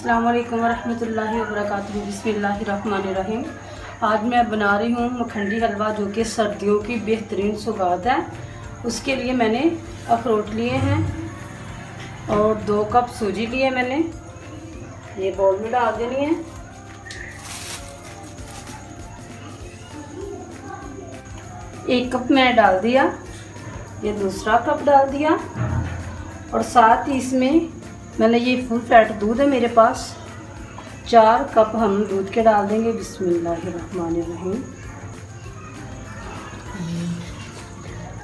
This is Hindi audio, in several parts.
अस्सलाम वालेकुम रहमतुल्लाहि व बरकातुहू। बिस्मिल्लाहिर्रहमानिर्रहीम। आज मैं बना रही हूँ मखंडी हलवा, जो कि सर्दियों की बेहतरीन सौगात है। उसके लिए मैंने अखरोट लिए हैं और 2 कप सूजी लिए मैंने। ये बाउल में डाल देनी है। एक कप मैंने डाल दिया, ये दूसरा कप डाल दिया और साथ ही इसमें मैंने ये फुल फैट दूध है मेरे पास, 4 कप हम दूध के डाल देंगे। बिस्मिल्लाहिर्रहमानिर्रहीम।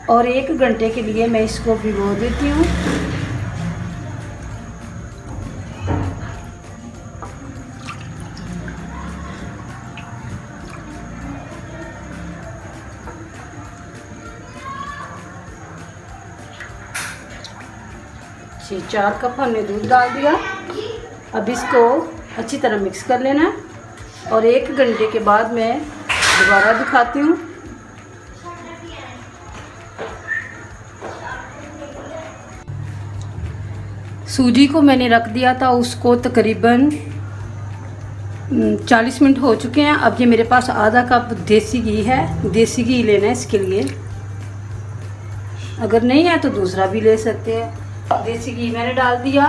और 1 घंटे के लिए मैं इसको भिगो देती हूँ। जी 4 कप हमने दूध डाल दिया। अब इसको अच्छी तरह मिक्स कर लेना है और 1 घंटे के बाद मैं दोबारा दिखाती हूँ। सूजी को मैंने रख दिया था, उसको तकरीबन 40 मिनट हो चुके हैं। अब ये मेरे पास आधा कप देसी घी है, देसी घी लेना है इसके लिए। अगर नहीं है तो दूसरा भी ले सकते हैं। देसी घी मैंने डाल दिया,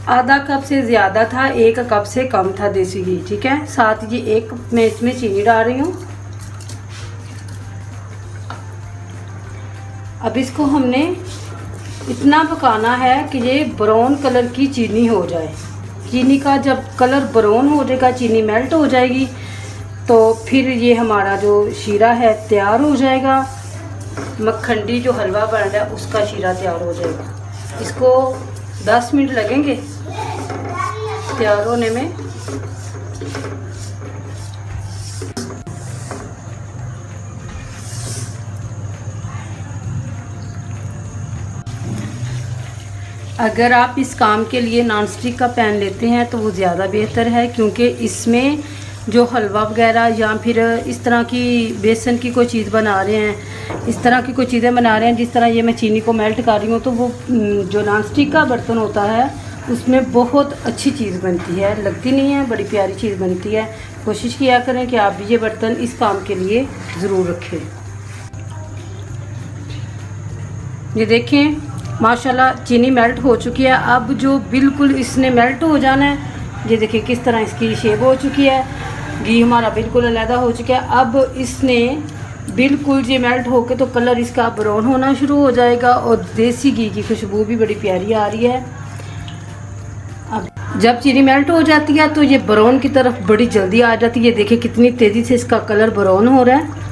आधा कप से ज़्यादा था, 1 कप से कम था देसी घी, ठीक है। साथ ये 1 कप मैं इसमें चीनी डाल रही हूँ। अब इसको हमने इतना पकाना है कि ये ब्राउन कलर की चीनी हो जाए। चीनी का जब कलर ब्राउन हो जाएगा, चीनी मेल्ट हो जाएगी, तो फिर ये हमारा जो शीरा है तैयार हो जाएगा। मखंडी जो हलवा बन रहा है उसका शीरा तैयार हो जाएगा। इसको 10 मिनट लगेंगे तैयार होने में। अगर आप इस काम के लिए नॉन स्टिक का पैन लेते हैं तो वो ज़्यादा बेहतर है, क्योंकि इसमें जो हलवा वगैरह या फिर इस तरह की बेसन की कोई चीज़ बना रहे हैं, इस तरह की कोई चीज़ें बना रहे हैं, जिस तरह ये मैं चीनी को मेल्ट कर रही हूँ, तो वो जो नॉन स्टिक का बर्तन होता है उसमें बहुत अच्छी चीज़ बनती है, लगती नहीं है, बड़ी प्यारी चीज़ बनती है। कोशिश किया करें कि आप भी ये बर्तन इस काम के लिए ज़रूर रखें। ये देखें माशाल्लाह चीनी मेल्ट हो चुकी है। अब जो बिल्कुल इसने मेल्ट हो जाना है, ये देखिए किस तरह इसकी शेप हो चुकी है। घी हमारा बिल्कुल अलग हो चुका है। अब इसने बिल्कुल ये मेल्ट होके तो कलर इसका ब्राउन होना शुरू हो जाएगा और देसी घी की खुशबू भी बड़ी प्यारी आ रही है। अब जब चीनी मेल्ट हो जाती है तो ये ब्राउन की तरफ बड़ी जल्दी आ जाती है। देखिए कितनी तेज़ी से इसका कलर ब्राउन हो रहा है।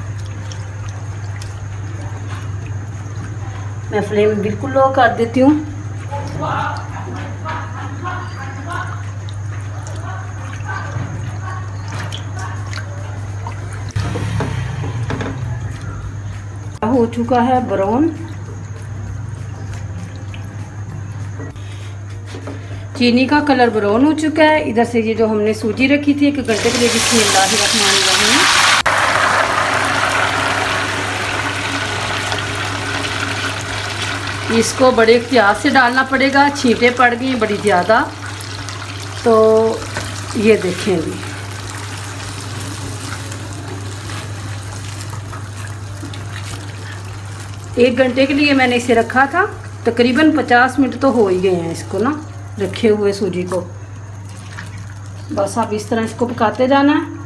मैं फ्लेम बिल्कुल लो कर देती हूँ। हो चुका है ब्राउन, चीनी का कलर ब्राउन हो चुका है। इधर से ये जो हमने सूजी रखी थी 1 घंटे के लिए, बिस्मिल्लाहिर्रहमानिर्रहीम। इसको बड़े एहतियात से डालना पड़ेगा, छींटे पड़ गई बड़ी ज़्यादा। तो ये देखेंगे, एक घंटे के लिए मैंने इसे रखा था। तकरीबन 50 मिनट तो हो ही गए हैं इसको ना रखे हुए सूजी को। बस आप इस तरह इसको पकाते जाना है।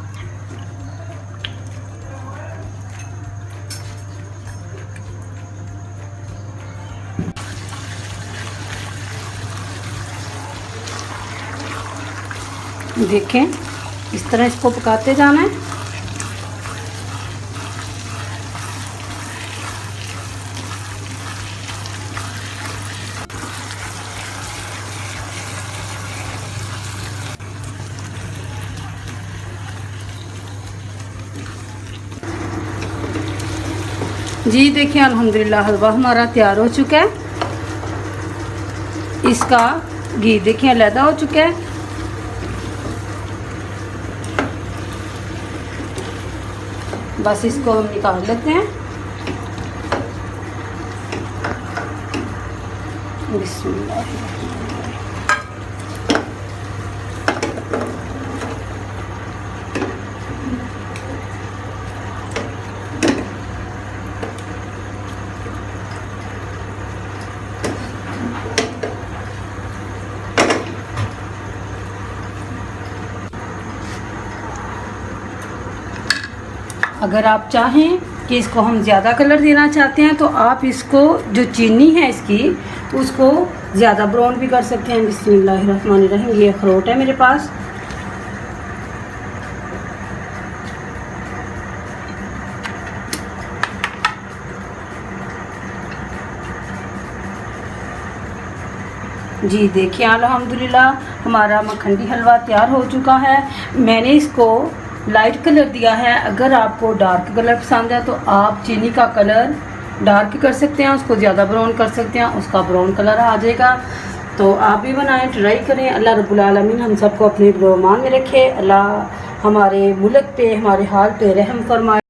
देखें इस तरह इसको पकाते जाना है। जी देखिए अल्हम्दुलिल्लाह हलवा हमारा तैयार हो चुका है। इसका घी देखिए अलग हो चुका है। बस इसको हम निकाल लेते हैं। बिस्मिल्लाह। अगर आप चाहें कि इसको हम ज़्यादा कलर देना चाहते हैं तो आप इसको जो चीनी है इसकी उसको ज़्यादा ब्राउन भी कर सकते हैं। बिस्मिल्लाहिर्रहमानिर्रहीम। ये अखरोट है मेरे पास। जी देखिए अल्हम्दुलिल्लाह हमारा मखंडी हलवा तैयार हो चुका है। मैंने इसको लाइट कलर दिया है। अगर आपको डार्क कलर पसंद है तो आप चीनी का कलर डार्क कर सकते हैं, उसको ज़्यादा ब्राउन कर सकते हैं, उसका ब्राउन कलर आ जाएगा। तो आप भी बनाएं, ट्राई करें। अल्लाह रब्बुल आलमीन हम सबको अपने मान में रखे। अल्लाह हमारे मुल्क पे, हमारे हाल पे रहम फरमाए।